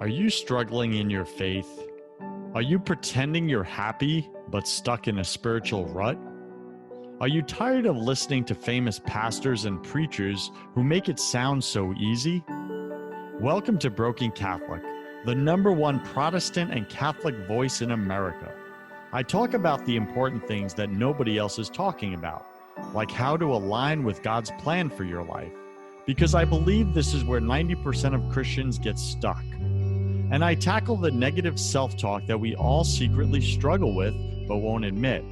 Are you struggling in your faith? Are you pretending you're happy but stuck in a spiritual rut? Are you tired of listening to famous pastors and preachers who make it sound so easy? Welcome to Broken Catholic, the #1 Protestant and Catholic voice in America. I talk about the important things that nobody else is talking about, like how to align with God's plan for your life, because I believe this is where 90% of Christians get stuck. And I tackle the negative self-talk that we all secretly struggle with but won't admit.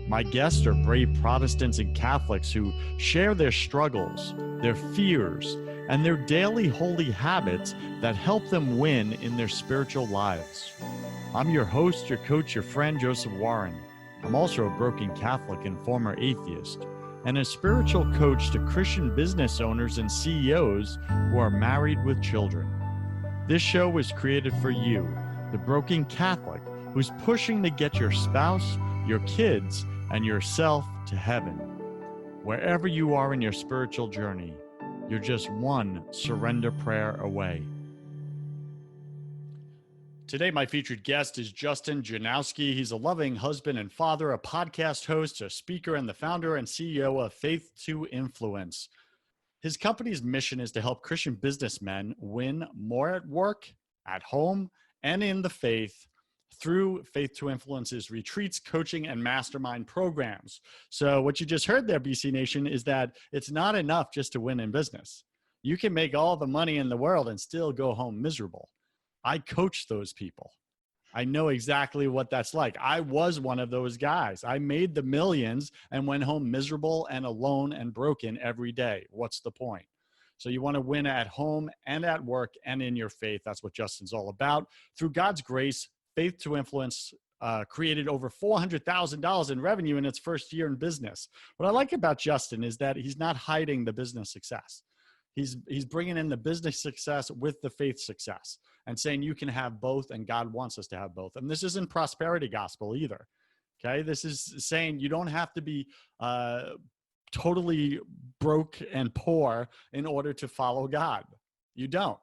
My guests are brave Protestants and Catholics who share their struggles, their fears, and their daily holy habits that help them win in their spiritual lives. I'm your host, your coach, your friend, Joseph Warren. I'm also a broken Catholic and former atheist, and a spiritual coach to Christian business owners and CEOs who are married with children. This show was created for you, the broken Catholic who's pushing to get your spouse, your kids, and yourself to heaven. Wherever you are in your spiritual journey, you're just one surrender prayer away. Today, my featured guest is Justin Janowski. He's a loving husband and father, a podcast host, a speaker, and the founder and CEO of Faith to Influence. His company's mission is to help Christian businessmen win more at work, at home, and in the faith through Faith to Influence's retreats, coaching, and mastermind programs. So what you just heard there, BC Nation, is that it's not enough just to win in business. You can make all the money in the world and still go home miserable. I coach those people. I know exactly what that's like. I was one of those guys. I made the millions and went home miserable and alone and broken every day. What's the point? So you want to win at home and at work and in your faith. That's what Justin's all about. Through God's grace, Faith to Influence created over $400,000 in revenue in its first year in business. What I like about Justin is that he's not hiding the business success. He's bringing in the business success with the faith success and saying you can have both, and God wants us to have both. And this isn't prosperity gospel either. Okay, this is saying you don't have to be totally broke and poor in order to follow God. You don't.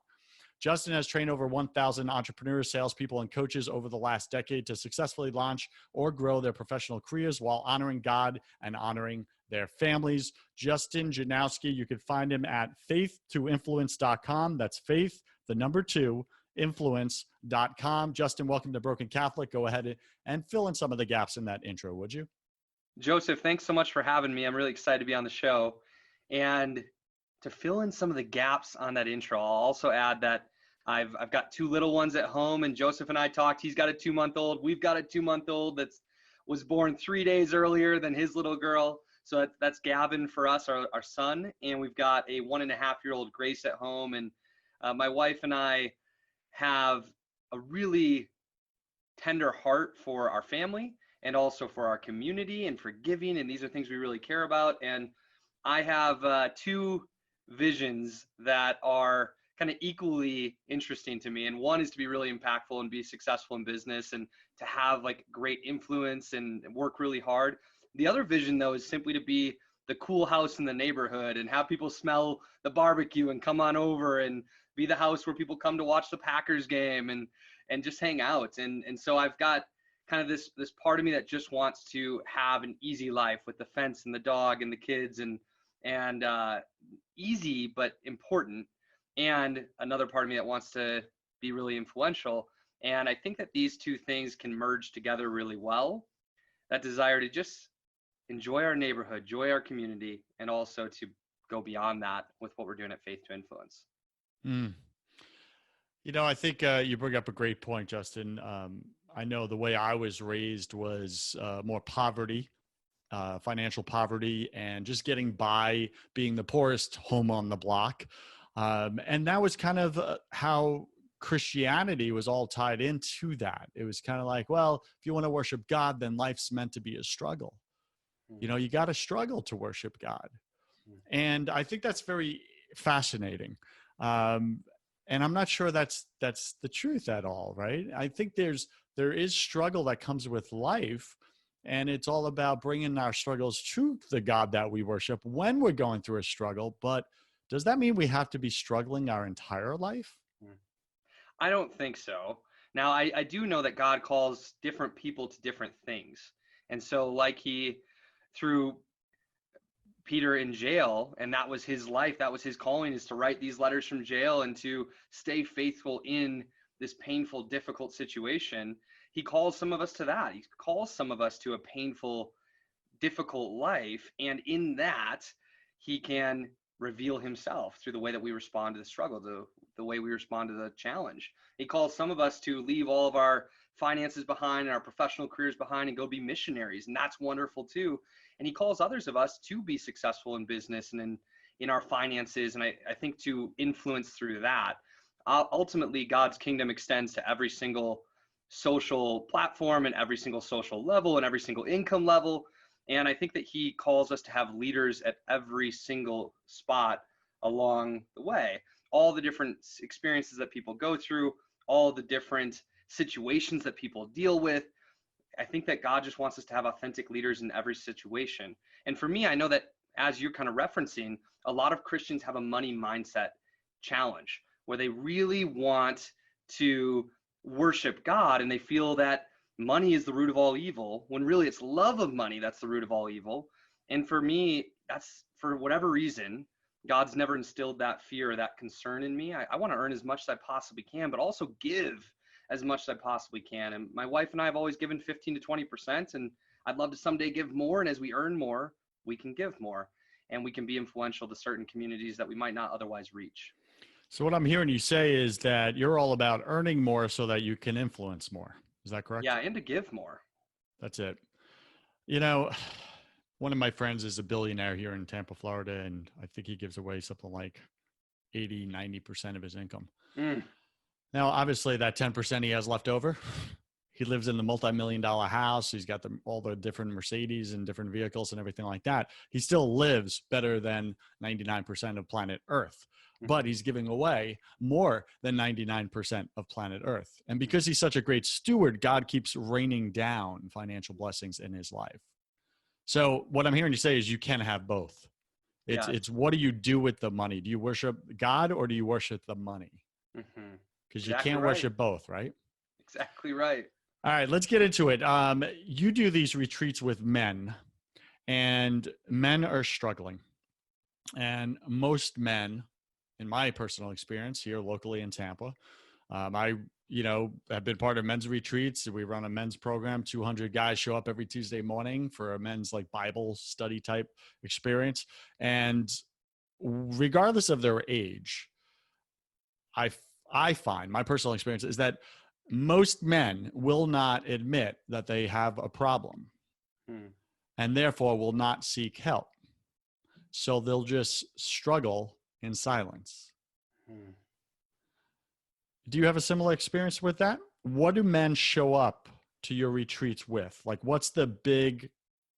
Justin has trained over 1,000 entrepreneurs, salespeople, and coaches over the last decade to successfully launch or grow their professional careers while honoring God and honoring their families. Justin Janowski, you can find him at faithtoinfluence.com. That's faith, the number 2, influence.com. Justin, welcome to Broken Catholic. Go ahead and fill in some of the gaps in that intro, would you? Joseph, thanks so much for having me. I'm really excited to be on the show. And to fill in some of the gaps on that intro, I'll also add that I've got 2 little ones at home, and Joseph and I talked. He's got a 2-month-old. We've got a 2-month-old that was born 3 days earlier than his little girl. So that's Gavin for us, our son. And we've got a 1.5-year-old Grace at home. And my wife and I have a really tender heart for our family and also for our community and for giving. And these are things we really care about. And I have 2 visions that are kind of equally interesting to me. And one is to be really impactful and be successful in business and to have like great influence and work really hard. The other vision, though, is simply to be the cool house in the neighborhood and have people smell the barbecue and come on over and be the house where people come to watch the Packers game and just hang out. And so I've got kind of this part of me that just wants to have an easy life with the fence and the dog and the kids and easy but important. And another part of me that wants to be really influential. And I think that these 2 things can merge together really well. That desire to just enjoy our neighborhood, enjoy our community, and also to go beyond that with what we're doing at Faith to Influence. You know, I think you bring up a great point, Justin. I know the way I was raised was more poverty, financial poverty, and just getting by, being the poorest home on the block. And that was kind of how Christianity was all tied into that. It was kind of like, well, if you want to worship God, then life's meant to be a struggle. You know, you got to struggle to worship God. And I think that's very fascinating. And I'm not sure that's the truth at all, right? I think there is struggle that comes with life, and it's all about bringing our struggles to the God that we worship when we're going through a struggle. But does that mean we have to be struggling our entire life? I don't think so. Now, I do know that God calls different people to different things. And so, like he threw Peter in jail, and that was his life, that was his calling, is to write these letters from jail and to stay faithful in this painful, difficult situation. He calls some of us to that. He calls some of us to a painful, difficult life. And in that, he can reveal himself through the way that we respond to the struggle, the way we respond to the challenge. He calls some of us to leave all of our finances behind and our professional careers behind and go be missionaries. And that's wonderful too. And he calls others of us to be successful in business and in our finances. And I think to influence through that. Ultimately, God's kingdom extends to every single social platform and every single social level and every single income level. And I think that he calls us to have leaders at every single spot along the way. All the different experiences that people go through, all the different situations that people deal with. I think that God just wants us to have authentic leaders in every situation. And for me, I know that as you're kind of referencing, a lot of Christians have a money mindset challenge where they really want to worship God and they feel that money is the root of all evil, when really it's love of money that's the root of all evil. And for me, that's, for whatever reason, God's never instilled that fear or that concern in me. I want to earn as much as I possibly can, but also give as much as I possibly can. And my wife and I have always given 15 to 20%, and I'd love to someday give more. And as we earn more, we can give more, and we can be influential to certain communities that we might not otherwise reach. So what I'm hearing you say is that you're all about earning more so that you can influence more. Is that correct? Yeah, and to give more. That's it. You know, one of my friends is a billionaire here in Tampa, Florida, and I think he gives away something like 80, 90% of his income. Mm. Now, obviously, that 10% he has left over, he lives in the multi-million-dollar house. He's got all the different Mercedes and different vehicles and everything like that. He still lives better than 99% of planet Earth, but he's giving away more than 99% of planet Earth. And because he's such a great steward, God keeps raining down financial blessings in his life. So what I'm hearing you say is you can have both. It's what do you do with the money? Do you worship God or do you worship the money? Because you can't worship both, right? Exactly right. All right, let's get into it. You do these retreats with men, and men are struggling. And most men, in my personal experience here locally in Tampa, I have been part of men's retreats. We run a men's program. 200 guys show up every Tuesday morning for a men's like Bible study type experience. And regardless of their age, I find my personal experience is that most men will not admit that they have a problem and therefore will not seek help. So they'll just struggle in silence. Do you have a similar experience with that? What do men show up to your retreats with? Like, what's the big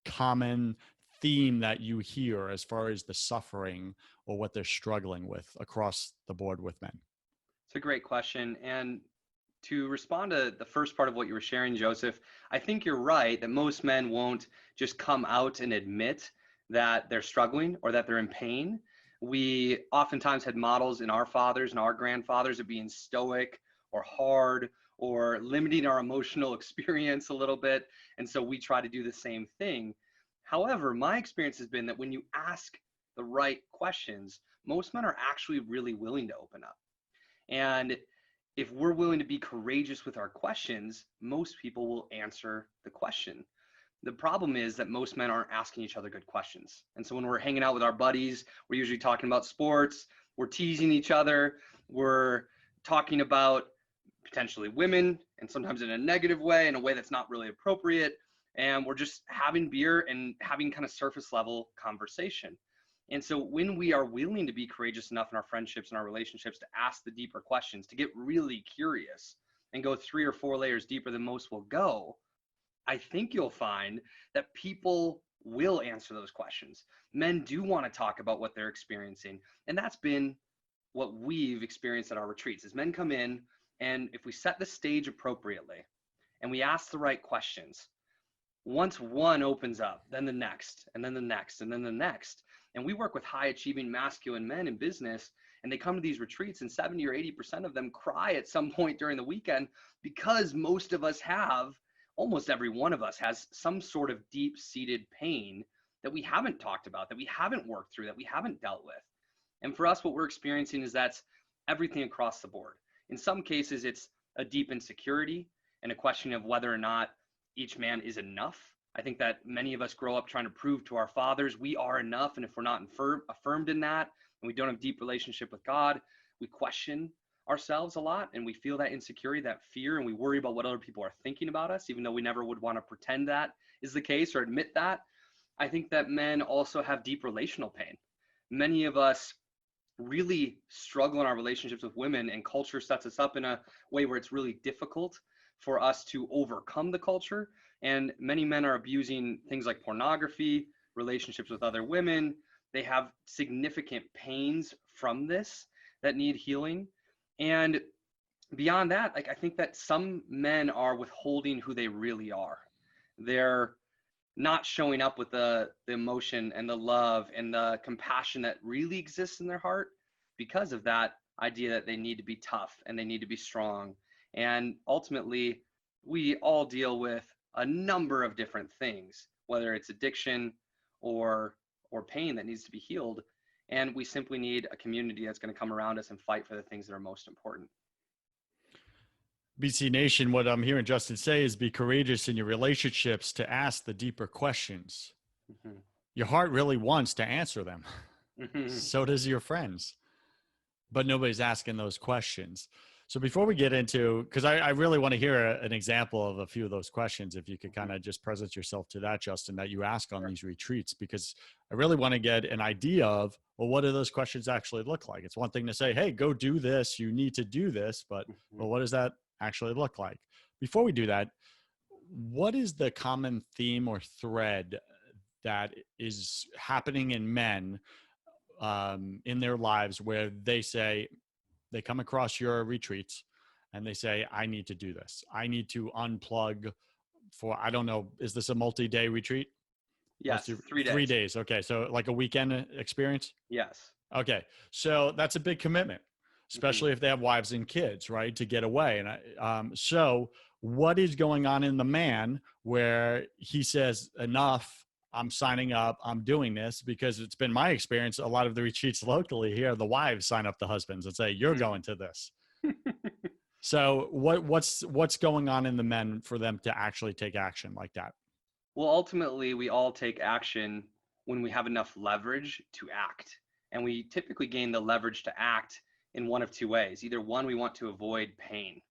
common theme that you hear as far as the suffering or what they're struggling with across the board with men? It's a great question. And to respond to the first part of what you were sharing, Joseph, I think you're right that most men won't just come out and admit that they're struggling or that they're in pain. We oftentimes had models in our fathers and our grandfathers of being stoic or hard or limiting our emotional experience a little bit. And so we try to do the same thing. However, my experience has been that when you ask the right questions, most men are actually really willing to open up. And if we're willing to be courageous with our questions, most people will answer the question. The problem is that most men aren't asking each other good questions. And so when we're hanging out with our buddies, we're usually talking about sports, we're teasing each other, we're talking about potentially women, and sometimes in a negative way, in a way that's not really appropriate. And we're just having beer and having kind of surface level conversation. And so when we are willing to be courageous enough in our friendships and our relationships to ask the deeper questions, to get really curious and go 3 or 4 layers deeper than most will go, I think you'll find that people will answer those questions. Men do want to talk about what they're experiencing. And that's been what we've experienced at our retreats. As men come in, and if we set the stage appropriately and we ask the right questions, once one opens up, then the next, and then the next, and then the next. And we work with high achieving masculine men in business. And they come to these retreats and 70 or 80% of them cry at some point during the weekend, because most of us have, almost every one of us has some sort of deep-seated pain that we haven't talked about, that we haven't worked through, that we haven't dealt with. And for us, what we're experiencing is that's everything across the board. In some cases, it's a deep insecurity and a question of whether or not each man is enough. I think that many of us grow up trying to prove to our fathers we are enough. And if we're not affirmed in that, and we don't have deep relationship with God, we question ourselves a lot, and we feel that insecurity, that fear, and we worry about what other people are thinking about us, even though we never would want to pretend that is the case or admit that. I think that men also have deep relational pain. Many of us really struggle in our relationships with women, and culture sets us up in a way where it's really difficult for us to overcome the culture. And many men are abusing things like pornography, relationships with other women. They have significant pains from this that need healing. And beyond that, like, I think that some men are withholding who they really are. They're not showing up with the emotion and the love and the compassion that really exists in their heart, because of that idea that they need to be tough and they need to be strong. And ultimately, we all deal with a number of different things, whether it's addiction or pain that needs to be healed. And we simply need a community that's going to come around us and fight for the things that are most important. BC Nation, what I'm hearing Justin say is be courageous in your relationships to ask the deeper questions. Mm-hmm. Your heart really wants to answer them. Mm-hmm. So does your friends. But nobody's asking those questions. So before we get into, because I really want to hear an example of a few of those questions, if you could kind of just present yourself to that, Justin, that you ask on these retreats, because I really want to get an idea of, well, what do those questions actually look like? It's one thing to say, hey, go do this, you need to do this, but well, what does that actually look like? Before we do that, what is the common theme or thread that is happening in men in their lives where they say, they come across your retreats and they say, I need to do this. I need to unplug for, I don't know, is this a multi-day retreat? Yes, 3 days. 3 days. Okay. So like a weekend experience? Yes. Okay. So that's a big commitment, especially if they have wives and kids, right? To get away. And so what is going on in the man where he says, enough, I'm signing up, I'm doing this? Because it's been my experience, a lot of the retreats locally here, the wives sign up the husbands and say, you're going to this. So what's going on in the men for them to actually take action like that? Well, ultimately, we all take action when we have enough leverage to act. And we typically gain the leverage to act in one of two ways. Either one, we want to avoid pain.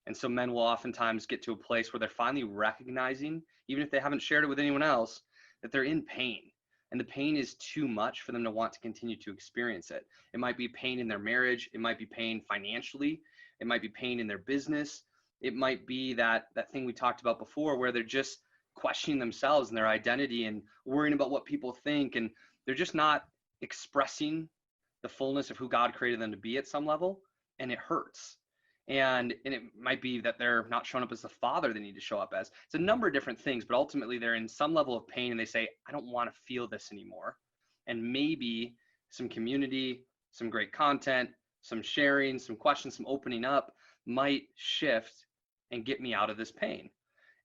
And so men will oftentimes get to a place where they're finally recognizing, even if they haven't shared it with anyone else, that they're in pain, and the pain is too much for them to want to continue to experience it. It might be pain in their marriage. It might be pain financially. It might be pain in their business. It might be that thing we talked about before, where they're just questioning themselves and their identity and worrying about what people think. And they're just not expressing the fullness of who God created them to be at some level. And it hurts. And it might be that they're not showing up as the father they need to show up as. It's a number of different things, but ultimately they're in some level of pain and they say, I don't want to feel this anymore. And maybe some community, some great content, some sharing, some questions, some opening up might shift and get me out of this pain.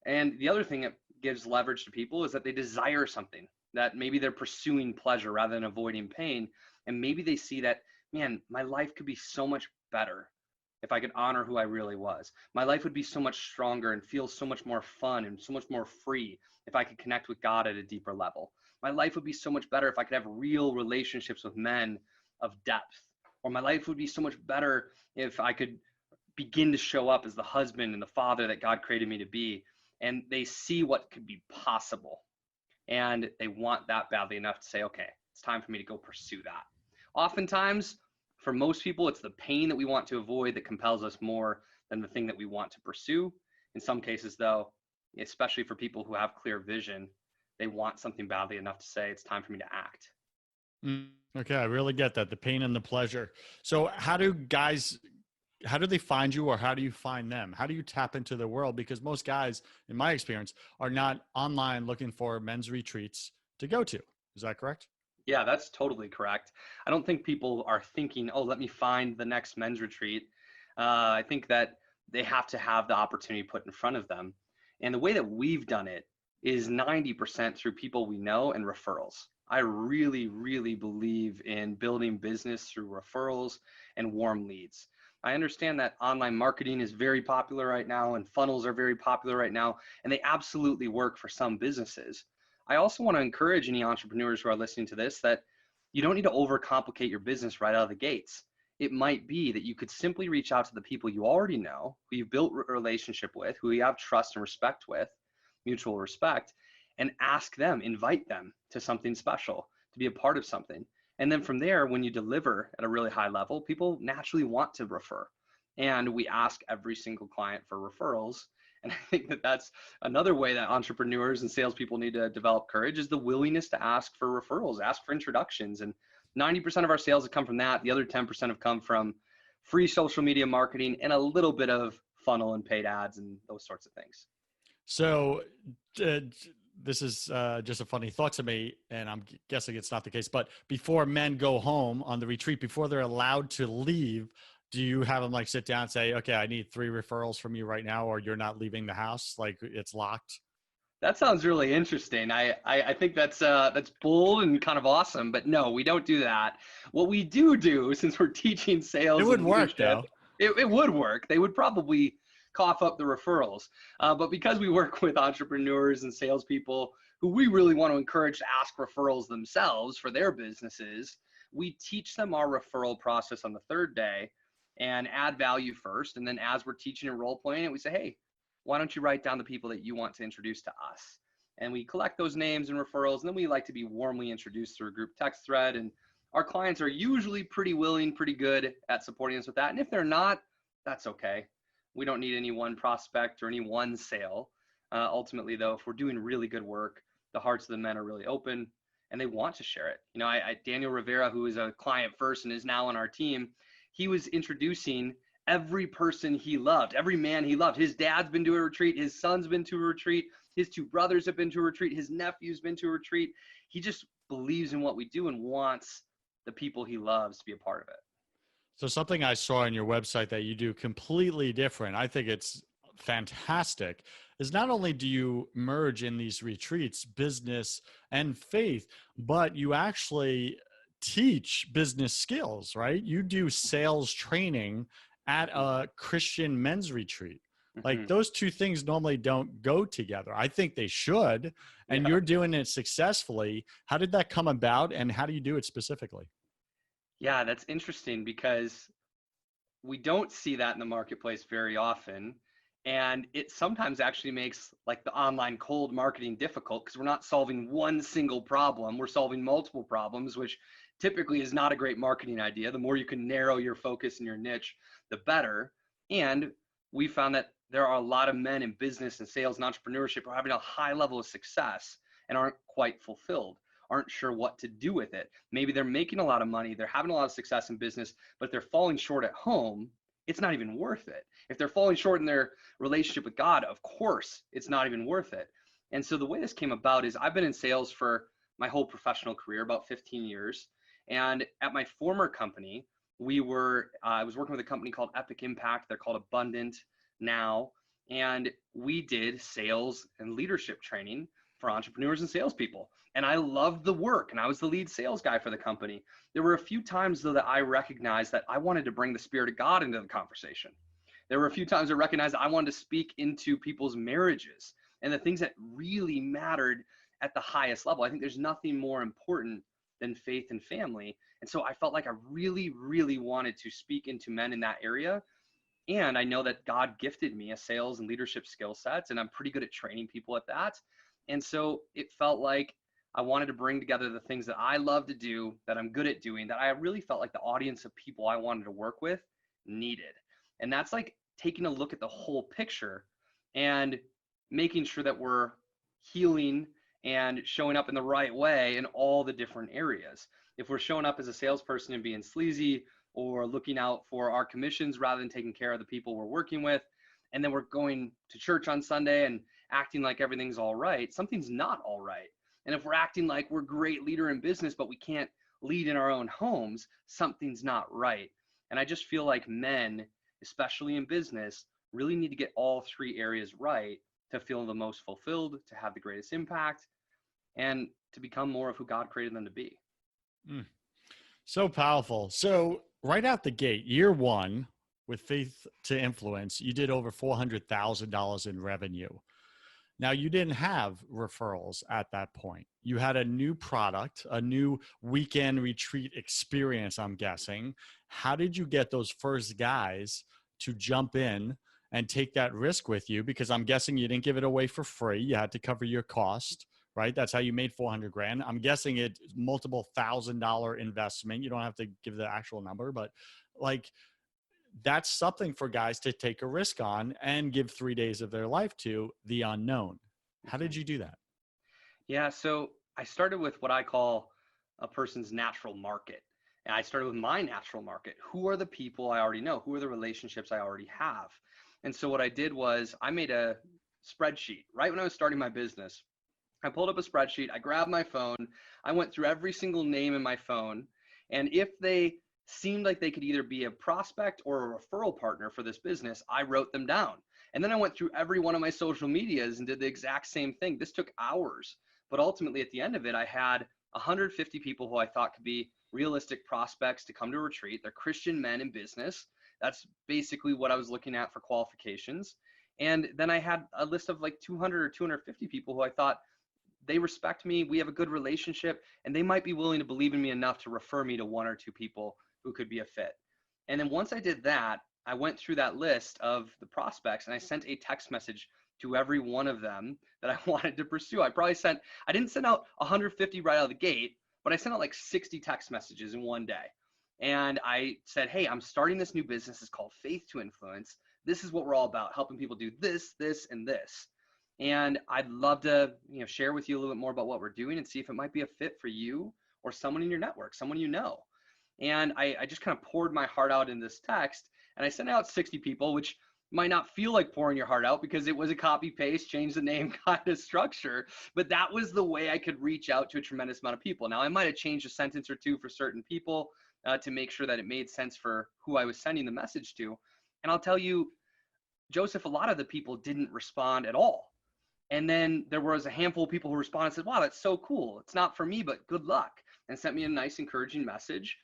And the other thing that gives leverage to people is that they desire something, that maybe they're pursuing pleasure rather than avoiding pain. And maybe they see that, man, my life could be so much better if I could honor who I really was. My life would be so much stronger and feel so much more fun and so much more free if I could connect with God at a deeper level. My life would be so much better if I could have real relationships with men of depth. Or my life would be so much better if I could begin to show up as the husband and the father that God created me to be. And they see what could be possible. And they want that badly enough to say, okay, it's time for me to go pursue that. Oftentimes, for most people, it's the pain that we want to avoid that compels us more than the thing that we want to pursue. In some cases, though, especially for people who have clear vision, they want something badly enough to say, it's time for me to act. Okay, I really get that, the pain and the pleasure. So how do they find you, or how do you find them? How do you tap into their world? Because most guys, in my experience, are not online looking for men's retreats to go to. Is that correct? Yeah, that's totally correct. I don't think people are thinking, oh, let me find the next men's retreat. I think that they have to have the opportunity put in front of them. And the way that we've done it is 90% through people we know and referrals. I really, really believe in building business through referrals and warm leads. I understand that online marketing is very popular right now and funnels are very popular right now, and they absolutely work for some businesses. I also want to encourage any entrepreneurs who are listening to this that you don't need to overcomplicate your business right out of the gates. It might be that you could simply reach out to the people you already know, who you've built a relationship with, who you have trust and respect with, mutual respect, and ask them, invite them to something special, to be a part of something. And then from there, when you deliver at a really high level, people naturally want to refer. And we ask every single client for referrals. And I think that that's another way that entrepreneurs and salespeople need to develop courage is the willingness to ask for referrals, ask for introductions. And 90% of our sales have come from that. The other 10% have come from free social media marketing and a little bit of funnel and paid ads and those sorts of things. So uh, this is just a funny thought to me, and I'm guessing it's not the case, but before men go home on the retreat, before they're allowed to leave, do you have them like sit down and say, okay, I need 3 referrals from you right now, or you're not leaving the house, like it's locked? That sounds really interesting. I think that's bold and kind of awesome, but no, we don't do that. What we do, since we're teaching It sales would and work leadership, though. it would work. They would probably cough up the referrals. But because we work with entrepreneurs and salespeople who we really want to encourage to ask referrals themselves for their businesses, we teach them our referral process on the third day and add value first. And then as we're teaching and role playing it, we say, hey, why don't you write down the people that you want to introduce to us? And we collect those names and referrals, and then we like to be warmly introduced through a group text thread. And our clients are usually pretty willing, pretty good at supporting us with that. And if they're not, that's okay. We don't need any one prospect or any one sale. Ultimately, though, if we're doing really good work, the hearts of the men are really open and they want to share it. You know, Daniel Rivera, who is a client first and is now on our team, he was introducing every person he loved, every man he loved. His dad's been to a retreat, his son's been to a retreat, his 2 brothers have been to a retreat, his nephew's been to a retreat. He just believes in what we do and wants the people he loves to be a part of it. So something I saw on your website that you do completely different, I think it's fantastic, is not only do you merge in these retreats business and faith, but you actually teach business skills, right? You do sales training at a Christian men's retreat. Like Mhm. those two things normally don't go together. I think they should, and Yeah. you're doing it successfully. How did that come about, and how do you do it specifically? Yeah, that's interesting because we don't see that in the marketplace very often. And it sometimes actually makes like the online cold marketing difficult because we're not solving one single problem. We're solving multiple problems, which typically is not a great marketing idea. The more you can narrow your focus and your niche, the better. And we found that there are a lot of men in business and sales and entrepreneurship who are having a high level of success and aren't quite fulfilled, aren't sure what to do with it. Maybe they're making a lot of money, they're having a lot of success in business, but if they're falling short at home, it's not even worth it. If they're falling short in their relationship with God, of course, it's not even worth it. And so the way this came about is I've been in sales for my whole professional career, about 15 years. And at my former company, I was working with a company called Epic Impact. They're called Abundant now. And we did sales and leadership training for entrepreneurs and salespeople. And I loved the work, and I was the lead sales guy for the company. There were a few times, though, that I recognized that I wanted to bring the Spirit of God into the conversation. There were a few times I recognized that I wanted to speak into people's marriages and the things that really mattered at the highest level. I think there's nothing more important than faith and family. And so I felt like I really, really wanted to speak into men in that area. And I know that God gifted me a sales and leadership skill sets, and I'm pretty good at training people at that. And so it felt like I wanted to bring together the things that I love to do, that I'm good at doing, that I really felt like the audience of people I wanted to work with needed. And that's like taking a look at the whole picture and making sure that we're healing and showing up in the right way in all the different areas. If we're showing up as a salesperson and being sleazy or looking out for our commissions rather than taking care of the people we're working with, and then we're going to church on Sunday and acting like everything's all right, something's not all right. And if we're acting like we're a great leader in business, but we can't lead in our own homes, something's not right. And I just feel like men, especially in business, really need to get all three areas right to feel the most fulfilled, to have the greatest impact, and to become more of who God created them to be. Mm, so powerful. So right out the gate, year one with Faith to Influence, you did over $400,000 in revenue. Now, you didn't have referrals at that point. You had a new product, a new weekend retreat experience, I'm guessing. How did you get those first guys to jump in and take that risk with you? Because I'm guessing you didn't give it away for free. You had to cover your cost, right? That's how you made 400 grand. I'm guessing it's multiple $1,000 investment. You don't have to give the actual number, but like, that's something for guys to take a risk on and give 3 days of their life to the unknown. How did you do that? Yeah, so I started with what I call a person's natural market. And I started with my natural market. Who are the people I already know? Who are the relationships I already have? And so what I did was I made a spreadsheet right when I was starting my business. I pulled up a spreadsheet, I grabbed my phone, I went through every single name in my phone, and if they seemed like they could either be a prospect or a referral partner for this business, I wrote them down. And then I went through every one of my social medias and did the exact same thing. This took hours, but ultimately at the end of it, I had 150 people who I thought could be realistic prospects to come to a retreat. They're Christian men in business. That's basically what I was looking at for qualifications. And then I had a list of like 200 or 250 people who I thought they respect me, we have a good relationship, and they might be willing to believe in me enough to refer me to one or two people who could be a fit. And then once I did that, I went through that list of the prospects and I sent a text message to every one of them that I wanted to pursue. I didn't send out 150 right out of the gate, but I sent out like 60 text messages in one day. And I said, hey, I'm starting this new business. It's called Faith to Influence. This is what we're all about, helping people do this, this, and this. And I'd love to, share with you a little bit more about what we're doing and see if it might be a fit for you or someone in your network, someone you know. And I just kind of poured my heart out in this text, and I sent out 60 people, which might not feel like pouring your heart out because it was a copy paste, change the name kind of structure, but that was the way I could reach out to a tremendous amount of people. Now, I might have changed a sentence or two for certain people to make sure that it made sense for who I was sending the message to. And I'll tell you, Joseph, a lot of the people didn't respond at all. And then there was a handful of people who responded and said, wow, that's so cool. It's not for me, but good luck, and sent me a nice, encouraging message.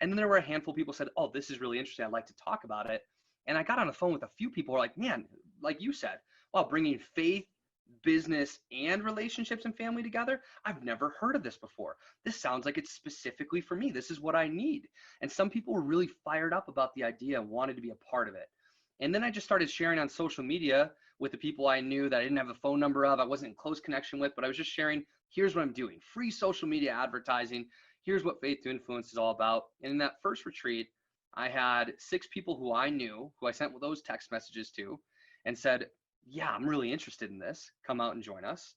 And then there were a handful of people who said, oh, this is really interesting. I'd like to talk about it. And I got on the phone with a few people who were like, man, like you said, wow, bringing faith, business, and relationships and family together. I've never heard of this before. This sounds like it's specifically for me. This is what I need. And some people were really fired up about the idea and wanted to be a part of it. And then I just started sharing on social media with the people I knew that I didn't have a phone number of, I wasn't in close connection with, but I was just sharing, here's what I'm doing, free social media advertising. Here's what Faith to Influence is all about. And in that first retreat, I had 6 people who I knew, who I sent those text messages to, and said, yeah, I'm really interested in this. Come out and join us.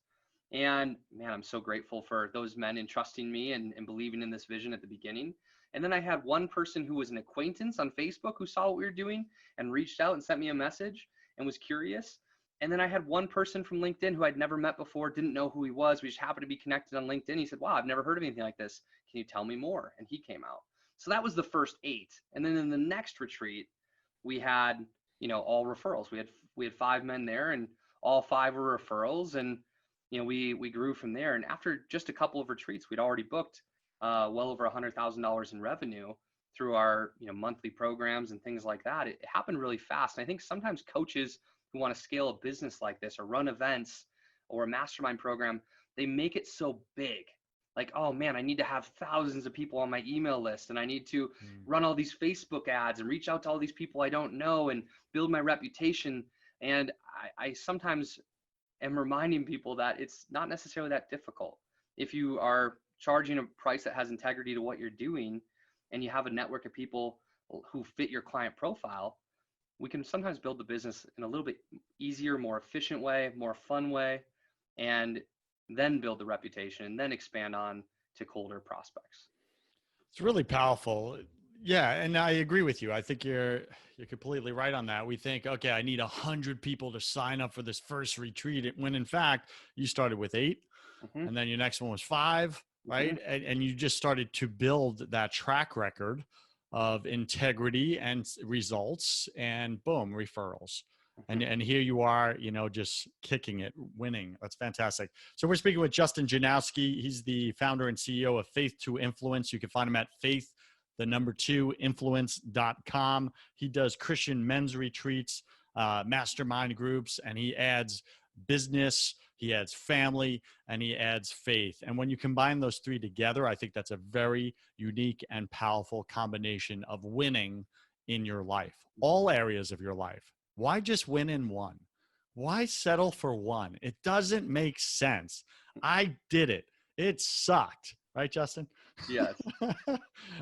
And man, I'm so grateful for those men entrusting me and believing in this vision at the beginning. And then I had one person who was an acquaintance on Facebook who saw what we were doing and reached out and sent me a message and was curious. And then I had one person from LinkedIn who I'd never met before, didn't know who he was. We just happened to be connected on LinkedIn. He said, wow, I've never heard of anything like this. Can you tell me more? And he came out. So that was the first 8. And then in the next retreat, we had, all referrals. We had 5 men there, and all 5 were referrals. And, we grew from there. And after just a couple of retreats, we'd already booked well over $100,000 in revenue through our, monthly programs and things like that. It happened really fast. And I think sometimes coaches who want to scale a business like this or run events or a mastermind program, they make it so big. Like, oh man, I need to have thousands of people on my email list, and I need to run all these Facebook ads and reach out to all these people I don't know and build my reputation. And I sometimes am reminding people that it's not necessarily that difficult. If you are charging a price that has integrity to what you're doing, and you have a network of people who fit your client profile, we can sometimes build the business in a little bit easier, more efficient way, more fun way, and then build the reputation and then expand on to colder prospects. It's really powerful. Yeah, and I agree with you. I think you're completely right on that. We think, okay, I need 100 people to sign up for this first retreat, when in fact you started with 8. Mm-hmm. And then your next one was 5, right? Mm-hmm. And you just started to build that track record of integrity and results, and boom, referrals. Mm-hmm. And here you are, just kicking it, winning. That's fantastic. So we're speaking with Justin Janowski. He's the founder and CEO of Faith to Influence. You can find him at influence.com. He does Christian men's retreats, mastermind groups, and he adds business, he adds family, and he adds faith. And when you combine those 3 together, I think that's a very unique and powerful combination of winning in your life, all areas of your life. Why just win in one? Why settle for one? It doesn't make sense. I did it. It sucked. Right, Justin? Yes. All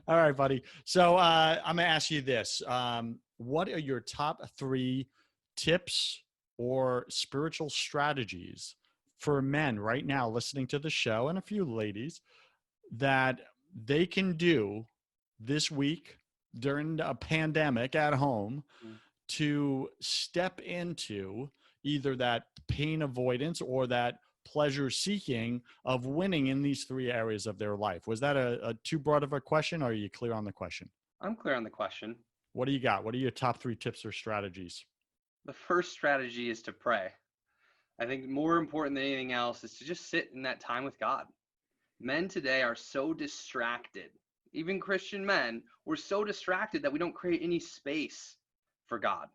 right, buddy. So I'm going to ask you this. What are your top 3 tips or spiritual strategies for men right now listening to the show, and a few ladies, that they can do this week during a pandemic at home to step into either that pain avoidance or that pleasure seeking of winning in these 3 areas of their life? Was that a too broad of a question, or are you clear on the question? I'm clear on the question. What do you got? What are your top 3 tips or strategies? The first strategy is to pray. I think more important than anything else is to just sit in that time with God. Men today are so distracted. Even Christian men, we're so distracted that we don't create any space for God.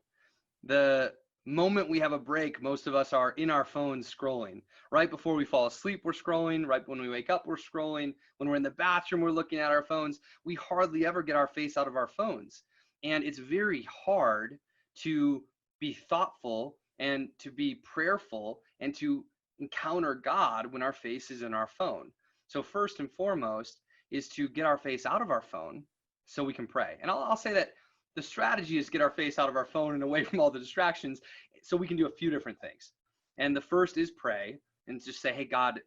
The moment we have a break, most of us are in our phones scrolling. Right before we fall asleep, we're scrolling. Right when we wake up, we're scrolling. When we're in the bathroom, we're looking at our phones. We hardly ever get our face out of our phones. And it's very hard to be thoughtful and to be prayerful and to encounter God when our face is in our phone. So first and foremost is to get our face out of our phone so we can pray. And I'll say that the strategy is get our face out of our phone and away from all the distractions so we can do a few different things. And the first is pray and just say, hey, God,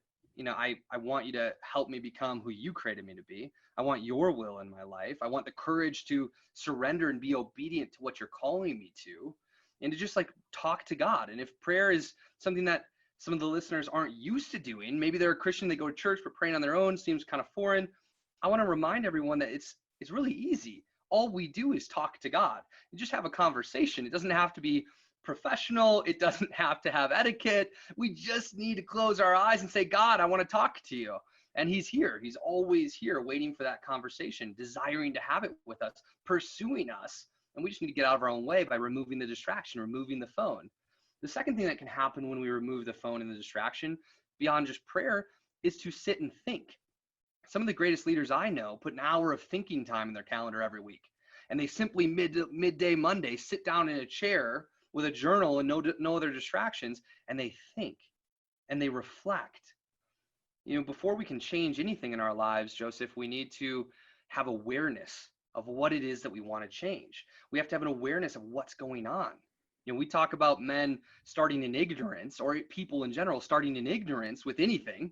I want you to help me become who you created me to be. I want your will in my life. I want the courage to surrender and be obedient to what you're calling me to, and to just talk to God. And if prayer is something that some of the listeners aren't used to doing, maybe they're a Christian, they go to church, but praying on their own seems kind of foreign. I want to remind everyone that it's really easy. All we do is talk to God. You just have a conversation. It doesn't have to be professional. It doesn't have to have etiquette. We just need to close our eyes and say, God, I want to talk to you. And he's here. He's always here waiting for that conversation, desiring to have it with us, pursuing us. And we just need to get out of our own way by removing the distraction, removing the phone. The second thing that can happen when we remove the phone and the distraction, beyond just prayer, is to sit and think. Some of the greatest leaders I know put an hour of thinking time in their calendar every week. And they simply midday Monday sit down in a chair with a journal and no other distractions, and they think and they reflect. Before we can change anything in our lives, Joseph, we need to have awareness of what it is that we want to change. We have to have an awareness of what's going on. We talk about men starting in ignorance, or people in general starting in ignorance with anything,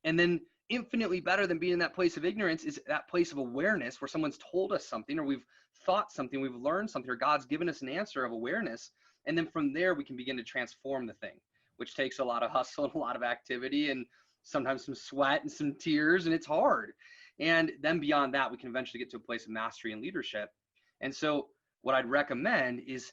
and then infinitely better than being in that place of ignorance is that place of awareness where someone's told us something, or we've thought something, we've learned something, or God's given us an answer of awareness. And then from there, we can begin to transform the thing, which takes a lot of hustle and a lot of activity and sometimes some sweat and some tears, and it's hard. And then beyond that, we can eventually get to a place of mastery and leadership. And so what I'd recommend is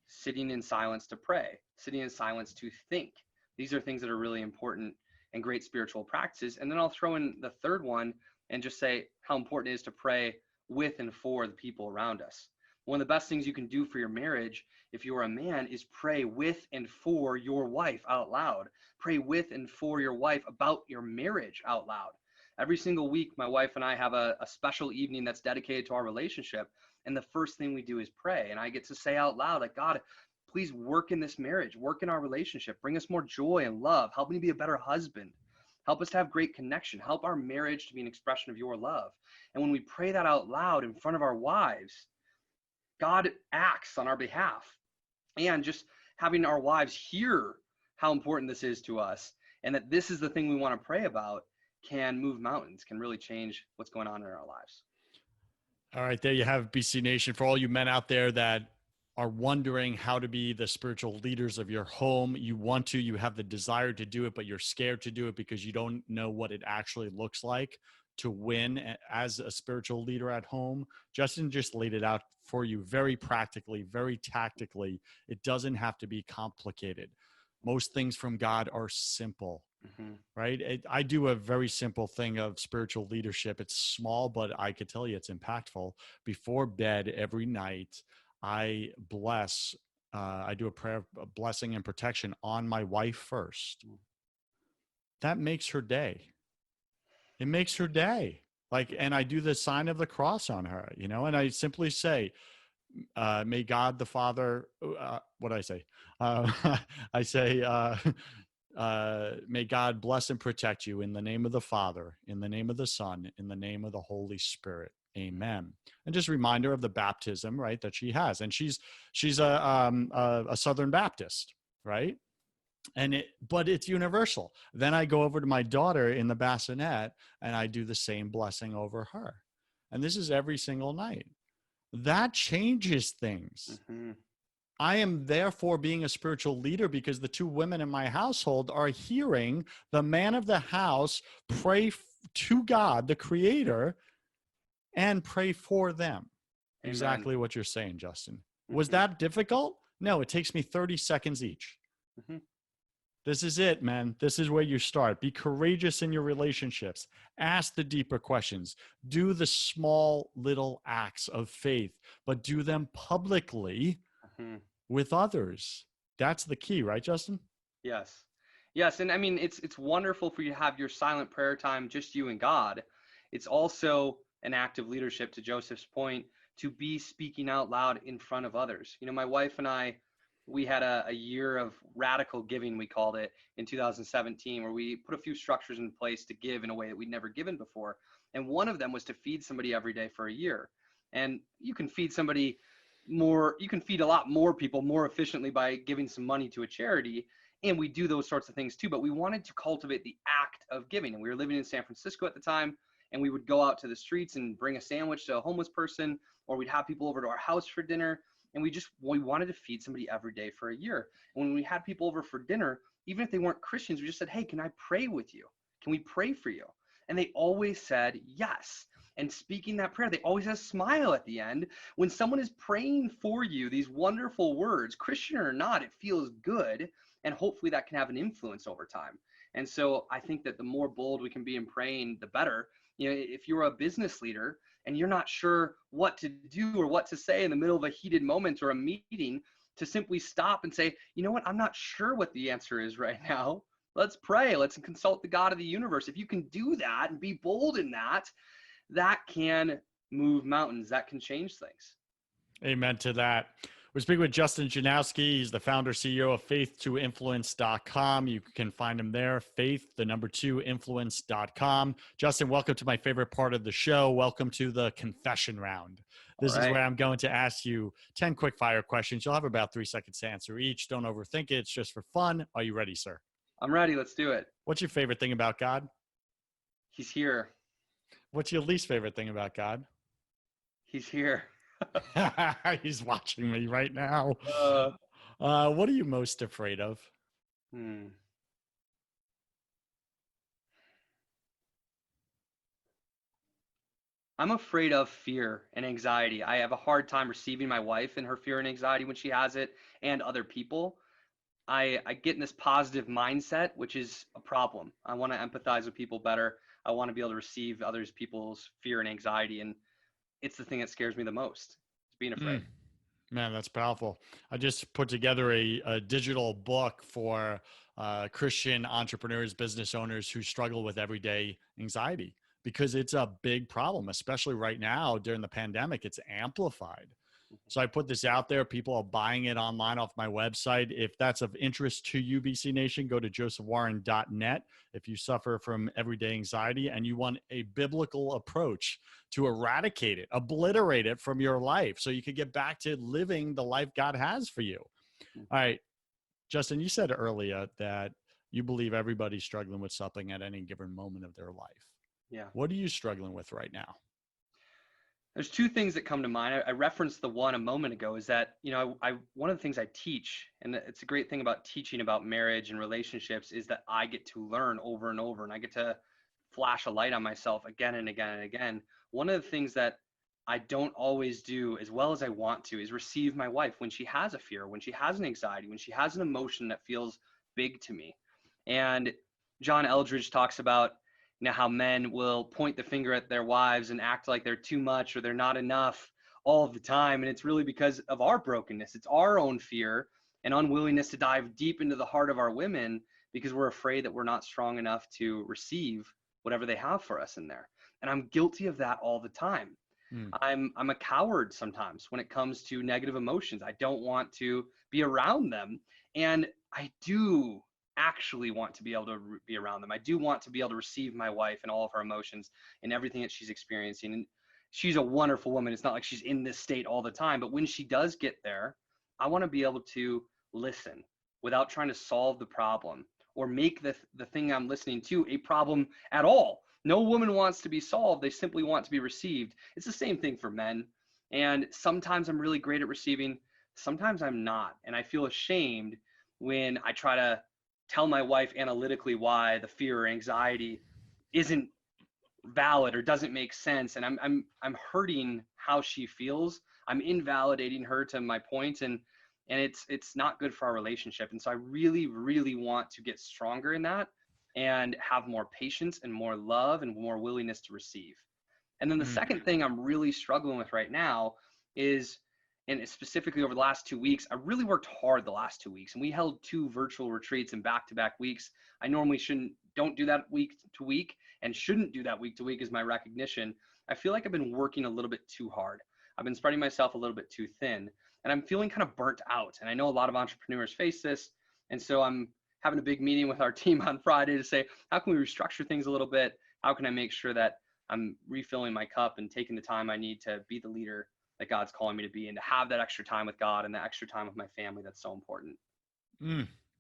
sitting in silence to pray, sitting in silence to think. These are things that are really important and great spiritual practices. And then I'll throw in the third one and just say how important it is to pray with and for the people around us. One of the best things you can do for your marriage, if you're a man, is pray with and for your wife out loud. Pray with and for your wife about your marriage out loud. Every single week, my wife and I have a special evening that's dedicated to our relationship. And the first thing we do is pray. And I get to say out loud, God, please work in this marriage, work in our relationship, bring us more joy and love. Help me be a better husband. Help us to have great connection. Help our marriage to be an expression of your love. And when we pray that out loud in front of our wives, God acts on our behalf. And just having our wives hear how important this is to us and that this is the thing we want to pray about can move mountains, can really change what's going on in our lives. All right, there you have it, BC Nation. For all you men out there that are wondering how to be the spiritual leaders of your home. You have the desire to do it, but you're scared to do it because you don't know what it actually looks like to win as a spiritual leader at home. Justin just laid it out for you very practically, very tactically. It doesn't have to be complicated. Most things from God are simple. Mm-hmm. Right? I do a very simple thing of spiritual leadership. It's small, but I could tell you it's impactful. Before bed every night, I bless. I do a prayer of blessing and protection on my wife first. That makes her day. It makes her day. Like, and I do the sign of the cross on her, and I simply say, may God the Father, what do I say? I say, may God bless and protect you in the name of the Father, in the name of the Son, in the name of the Holy Spirit. Amen. And just remind her of the baptism, right, that she has. And she's a Southern Baptist, right? But it's universal. Then I go over to my daughter in the bassinet and I do the same blessing over her. And this is every single night. That changes things. Mm-hmm. I am therefore being a spiritual leader because the two women in my household are hearing the man of the house pray to God, the creator, and pray for them. Amen. Exactly what you're saying, Justin. Mm-hmm. Was that difficult? No, it takes me 30 seconds each. Mm-hmm. This is it, man. This is where you start. Be courageous in your relationships. Ask the deeper questions. Do the small little acts of faith, but do them publicly with others. That's the key, right, Justin? Yes. Yes. And I mean, it's wonderful for you to have your silent prayer time, just you and God. It's also an act of leadership, to Joseph's point, to be speaking out loud in front of others. My wife and I, we had a year of radical giving, we called it, in 2017, where we put a few structures in place to give in a way that we'd never given before. And one of them was to feed somebody every day for a year. And you can feed somebody more, you can feed a lot more people more efficiently by giving some money to a charity. And we do those sorts of things too, but we wanted to cultivate the act of giving. And we were living in San Francisco at the time, and we would go out to the streets and bring a sandwich to a homeless person, or we'd have people over to our house for dinner. And we wanted to feed somebody every day for a year. And when we had people over for dinner, even if they weren't Christians, we just said, hey, can I pray with you? Can we pray for you? And they always said yes. And speaking that prayer, they always have a smile at the end. When someone is praying for you, these wonderful words, Christian or not, it feels good. And hopefully that can have an influence over time. And so I think that the more bold we can be in praying, the better. If you're a business leader and you're not sure what to do or what to say in the middle of a heated moment or a meeting, to simply stop and say, you know what, I'm not sure what the answer is right now. Let's pray. Let's consult the God of the universe. If you can do that and be bold in that, that can move mountains. That can change things. Amen to that. We're speaking with Justin Janowski. He's the founder, CEO of faith2influence.com. You can find him there, faith2influence.com. Justin, welcome to my favorite part of the show. Welcome to the confession round. This is where I'm going to ask you 10 quick fire questions. You'll have about 3 seconds to answer each. Don't overthink it. It's just for fun. Are you ready, sir? I'm ready. Let's do it. What's your favorite thing about God? He's here. What's your least favorite thing about God? He's here. He's watching me right now. What are you most afraid of? I'm afraid of fear and anxiety. I have a hard time receiving my wife and her fear and anxiety when she has it, and other people. I get in this positive mindset, which is a problem. I want to empathize with people better. I want to be able to receive people's fear and anxiety. And it's the thing that scares me the most, is being afraid. Man, that's powerful. I just put together a digital book for Christian entrepreneurs, business owners who struggle with everyday anxiety, because it's a big problem, especially right now during the pandemic. It's amplified. So I put this out there. People are buying it online off my website. If that's of interest to you, BC Nation, go to josephwarren.net. If you suffer from everyday anxiety and you want a biblical approach to eradicate it, obliterate it from your life so you can get back to living the life God has for you. All right, Justin, you said earlier that you believe everybody's struggling with something at any given moment of their life. Yeah. What are you struggling with right now? There's two things that come to mind. I referenced the one a moment ago is that, one of the things I teach, and it's a great thing about teaching about marriage and relationships, is that I get to learn over and over, and I get to flash a light on myself again and again and again. One of the things that I don't always do as well as I want to is receive my wife when she has a fear, when she has an anxiety, when she has an emotion that feels big to me. And John Eldridge talks about how men will point the finger at their wives and act like they're too much or they're not enough all of the time. And it's really because of our brokenness. It's our own fear and unwillingness to dive deep into the heart of our women because we're afraid that we're not strong enough to receive whatever they have for us in there. And I'm guilty of that all the time. I'm a coward sometimes when it comes to negative emotions. I don't want to be around them. And I do actually want to be able to be around them. I do want to be able to receive my wife and all of her emotions and everything that she's experiencing. And she's a wonderful woman. It's not like she's in this state all the time, but when she does get there, I want to be able to listen without trying to solve the problem or make the thing I'm listening to a problem at all. No woman wants to be solved. They simply want to be received. It's the same thing for men. And sometimes I'm really great at receiving. Sometimes I'm not. And I feel ashamed when I try to tell my wife analytically why the fear or anxiety isn't valid or doesn't make sense. And I'm hurting how she feels. I'm invalidating her to my point, and it's not good for our relationship. And so I really, really want to get stronger in that and have more patience and more love and more willingness to receive. And then the second thing I'm really struggling with right now is, and specifically over the last 2 weeks, I really worked hard the last 2 weeks, and we held 2 virtual retreats in back-to-back weeks. I normally don't do that week to week and shouldn't do that week to week is my recognition. I feel like I've been working a little bit too hard. I've been spreading myself a little bit too thin, and I'm feeling kind of burnt out. And I know a lot of entrepreneurs face this. And so I'm having a big meeting with our team on Friday to say, how can we restructure things a little bit? How can I make sure that I'm refilling my cup and taking the time I need to be the leader that God's calling me to be and to have that extra time with God and that extra time with my family that's so important.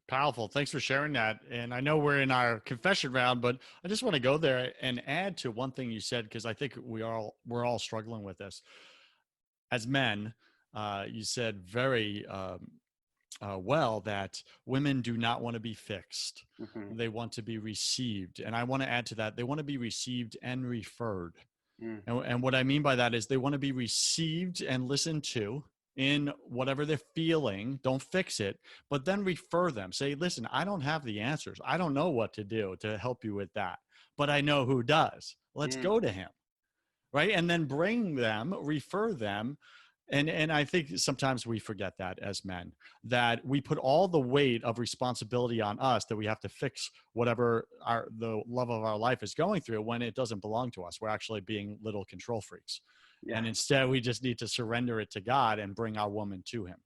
Powerful. Thanks for sharing that. And I know we're in our confession round, but I just want to go there and add to one thing you said, because I think we're all struggling with this. As men, you said very well that women do not want to be fixed. Mm-hmm. They want to be received. And I want to add to that, they want to be received and referred. And what I mean by that is they want to be received and listened to in whatever they're feeling. Don't fix it, but then refer them. Say, listen, I don't have the answers. I don't know what to do to help you with that, but I know who does. Let's go to him. Right. And then bring them, refer them. And I think sometimes we forget that as men, that we put all the weight of responsibility on us, that we have to fix whatever the love of our life is going through when it doesn't belong to us. We're actually being little control freaks. Yeah. And instead we just need to surrender it to God and bring our woman to him.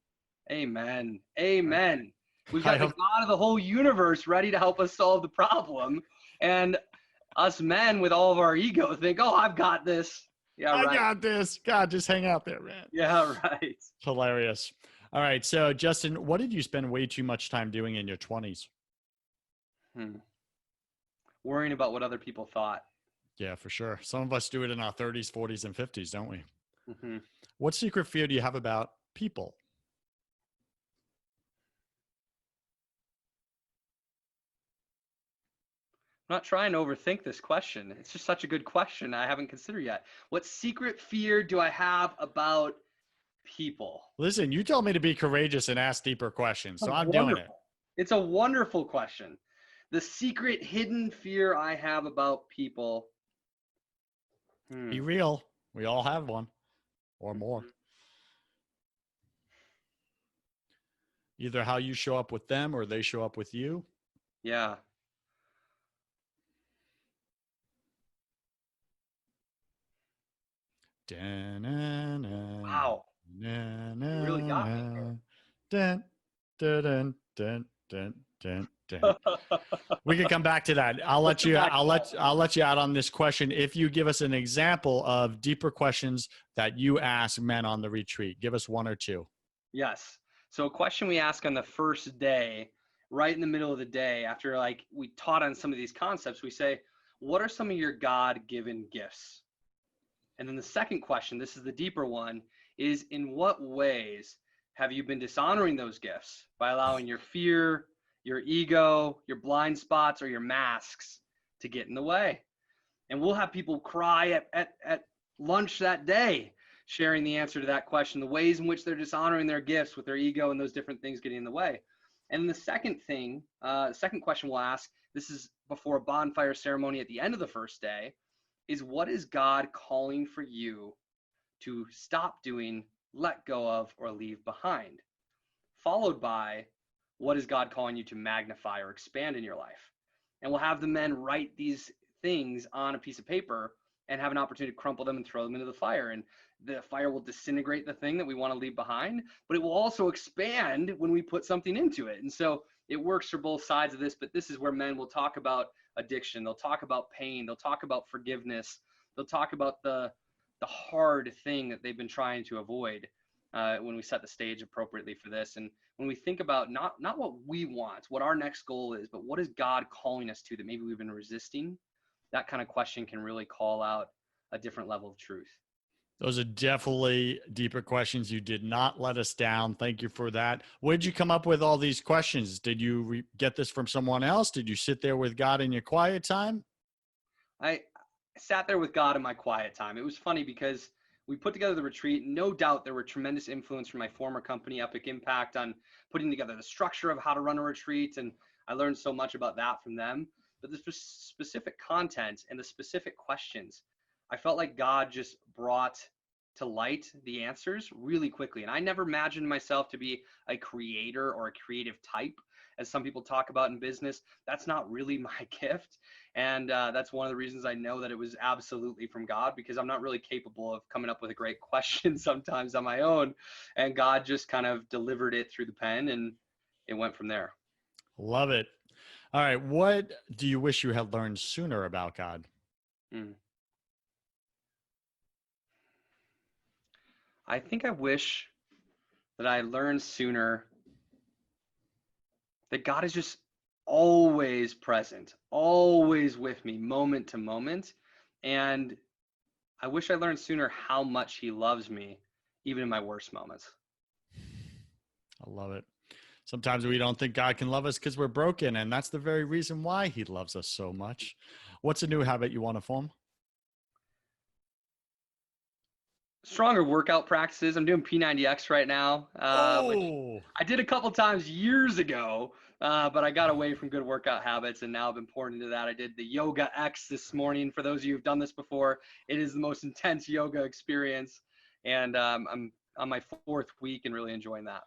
Amen. Amen. We've got the God of the whole universe ready to help us solve the problem. And us men with all of our ego think, oh, I've got this. Yeah, right. I got this. God, just hang out there, man. Yeah, right. It's hilarious. All right. So, Justin, what did you spend way too much time doing in your 20s? Worrying about what other people thought. Yeah, for sure. Some of us do it in our 30s, 40s, and 50s, don't we? Mm-hmm. What secret fear do you have about people? I'm not trying to overthink this question. It's just such a good question I haven't considered yet. What secret fear do I have about people? Listen, you told me to be courageous and ask deeper questions, so I'm doing it. It's a wonderful question. The secret hidden fear I have about people. Be real. We all have one or more. Either how you show up with them or they show up with you. Yeah. Wow. You really got me. We can come back to that. I'll let you out on this question if you give us an example of deeper questions that you ask men on the retreat. Give us one or two. Yes. So a question we ask on the first day, right in the middle of the day, after we taught on some of these concepts, we say, what are some of your God-given gifts? And then the second question, this is the deeper one, is in what ways have you been dishonoring those gifts by allowing your fear, your ego, your blind spots, or your masks to get in the way? And we'll have people cry at lunch that day, sharing the answer to that question, the ways in which they're dishonoring their gifts with their ego and those different things getting in the way. And the second thing, second question we'll ask, this is before a bonfire ceremony at the end of the first day, is what is God calling for you to stop doing, let go of, or leave behind? Followed by, what is God calling you to magnify or expand in your life? And we'll have the men write these things on a piece of paper and have an opportunity to crumple them and throw them into the fire. And the fire will disintegrate the thing that we want to leave behind, but it will also expand when we put something into it. And so it works for both sides of this, but this is where men will talk about addiction. They'll talk about pain. They'll talk about forgiveness. They'll talk about the hard thing that they've been trying to avoid when we set the stage appropriately for this. And when we think about not what we want, what our next goal is, but what is God calling us to that maybe we've been resisting, that kind of question can really call out a different level of truth. Those are definitely deeper questions. You did not let us down. Thank you for that. Where did you come up with all these questions? Did you get this from someone else? Did you sit there with God in your quiet time? I sat there with God in my quiet time. It was funny because we put together the retreat. No doubt there were tremendous influence from my former company, Epic Impact, on putting together the structure of how to run a retreat. And I learned so much about that from them. But the specific content and the specific questions, I felt like God just brought to light the answers really quickly. And I never imagined myself to be a creator or a creative type, as some people talk about in business. That's not really my gift. And that's one of the reasons I know that it was absolutely from God, because I'm not really capable of coming up with a great question sometimes on my own. And God just kind of delivered it through the pen, and it went from there. Love it. All right. What do you wish you had learned sooner about God? I think I wish that I learned sooner that God is just always present, always with me, moment to moment. And I wish I learned sooner how much he loves me, even in my worst moments. I love it. Sometimes we don't think God can love us because we're broken, and that's the very reason why he loves us so much. What's a new habit you want to form? Stronger workout practices. I'm doing P90X right now, which I did a couple times years ago, but I got away from good workout habits, and now I've been pouring into that. I did the Yoga X this morning. For those of you who've done this before, it is the most intense yoga experience, and I'm on my 4th week and really enjoying that.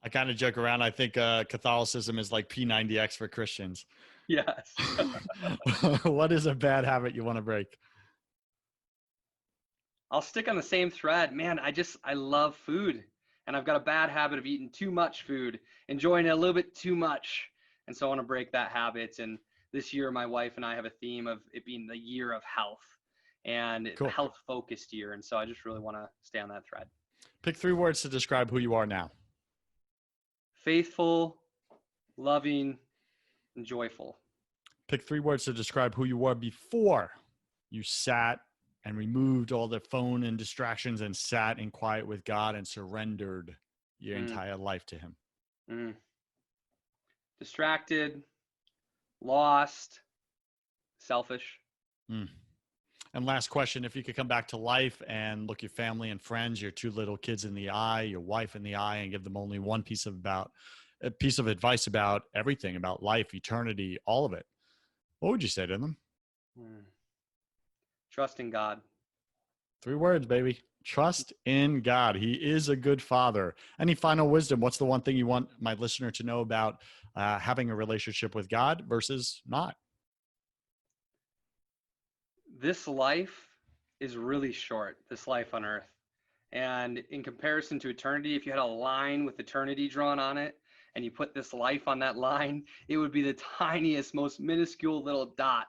I kind of joke around. I think Catholicism is like P90X for Christians. Yes. What is a bad habit you want to break? I'll stick on the same thread. Man, I love food, and I've got a bad habit of eating too much food, enjoying it a little bit too much. And so I want to break that habit. And this year, my wife and I have a theme of it being the year of health, and Cool. a health-focused year. And so I just really want to stay on that thread. Pick 3 words to describe who you are now. Faithful, loving, and joyful. Pick 3 words to describe who you were before you sat and removed all the phone and distractions and sat in quiet with God and surrendered your entire life to him. Distracted, lost, selfish. And last question, if you could come back to life and look your family and friends, your 2 little kids in the eye, your wife in the eye, and give them only one piece of advice about everything, about life, eternity, all of it, what would you say to them? Trust in God. 3 words, baby. Trust in God. He is a good father. Any final wisdom? What's the one thing you want my listener to know about having a relationship with God versus not? This life is really short, this life on earth. And in comparison to eternity, if you had a line with eternity drawn on it and you put this life on that line, it would be the tiniest, most minuscule little dot.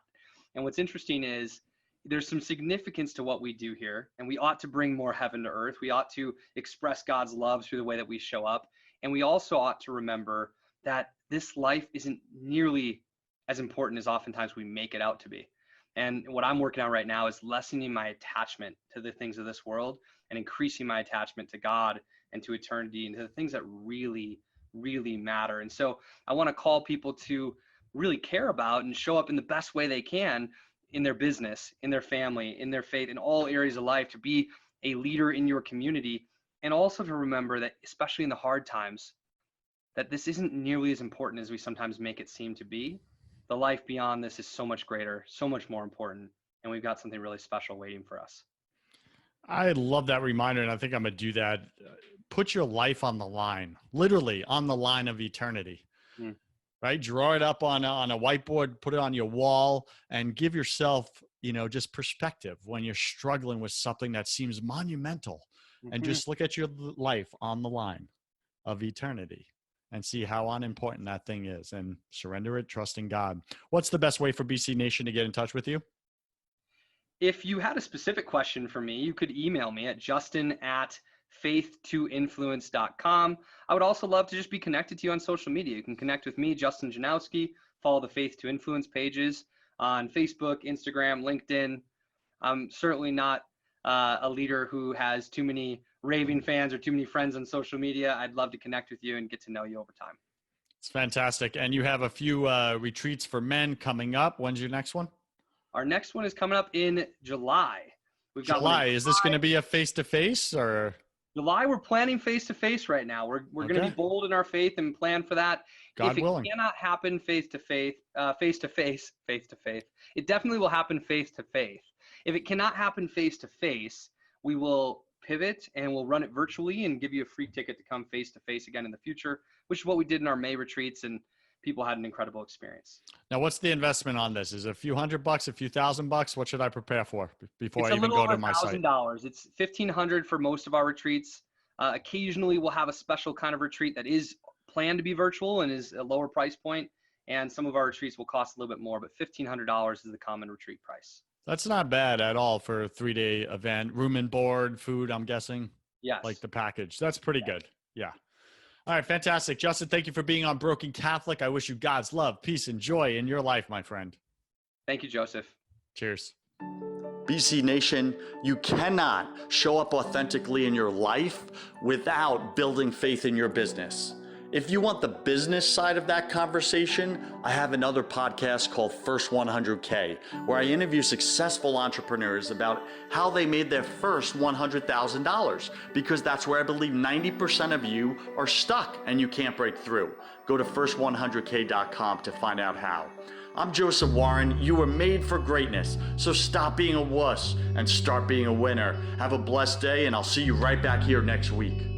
And what's interesting is there's some significance to what we do here, and we ought to bring more heaven to earth. We ought to express God's love through the way that we show up. And we also ought to remember that this life isn't nearly as important as oftentimes we make it out to be. And what I'm working on right now is lessening my attachment to the things of this world and increasing my attachment to God and to eternity and to the things that really, really matter. And so I want to call people to really care about and show up in the best way they can in their business, in their family, in their faith, in all areas of life, to be a leader in your community. And also to remember that, especially in the hard times, that this isn't nearly as important as we sometimes make it seem to be. The life beyond this is so much greater, so much more important, and we've got something really special waiting for us. I love that reminder, and I think I'm going to do that. Put your life on the line, literally on the line of eternity, right? Draw it up on a whiteboard, put it on your wall, and give yourself, just perspective when you're struggling with something that seems monumental, and just look at your life on the line of eternity and see how unimportant that thing is, and surrender it, trust in God. What's the best way for BC Nation to get in touch with you? If you had a specific question for me, you could email me at justin@faith2influence.com. I would also love to just be connected to you on social media. You can connect with me, Justin Janowski, follow the Faith to Influence pages on Facebook, Instagram, LinkedIn. I'm certainly not a leader who has too many raving fans or too many friends on social media. I'd love to connect with you and get to know you over time. It's fantastic. And you have a few retreats for men coming up. When's your next one? Our next one is coming up in July. We've got July. Is this going to be a face-to-face or? July, we're planning face-to-face right now. We're going to be bold in our faith and plan for that. God if it willing. cannot happen face-to-face, it definitely will happen face-to-face. If it cannot happen face-to-face, we will pivot and we'll run it virtually and give you a free ticket to come face-to-face again in the future, which is what we did in our May retreats, and people had an incredible experience. Now, what's the investment on this? Is it a few $100, a few $1,000? What should I prepare for before I even go to my site? It's $1,000. It's $1,500 for most of our retreats. Occasionally, we'll have a special kind of retreat that is planned to be virtual and is a lower price point. And some of our retreats will cost a little bit more, but $1,500 is the common retreat price. That's not bad at all for a 3-day event. Room and board, food, I'm guessing. Yes. Like the package. That's pretty good. Yeah. All right, fantastic. Justin, thank you for being on Broken Catholic. I wish you God's love, peace, and joy in your life, my friend. Thank you, Joseph. Cheers. BC Nation, you cannot show up authentically in your life without building faith in your business. If you want the business side of that conversation, I have another podcast called First 100K, where I interview successful entrepreneurs about how they made their first $100,000, because that's where I believe 90% of you are stuck and you can't break through. Go to first100k.com to find out how. I'm Joseph Warren. You were made for greatness, so stop being a wuss and start being a winner. Have a blessed day, and I'll see you right back here next week.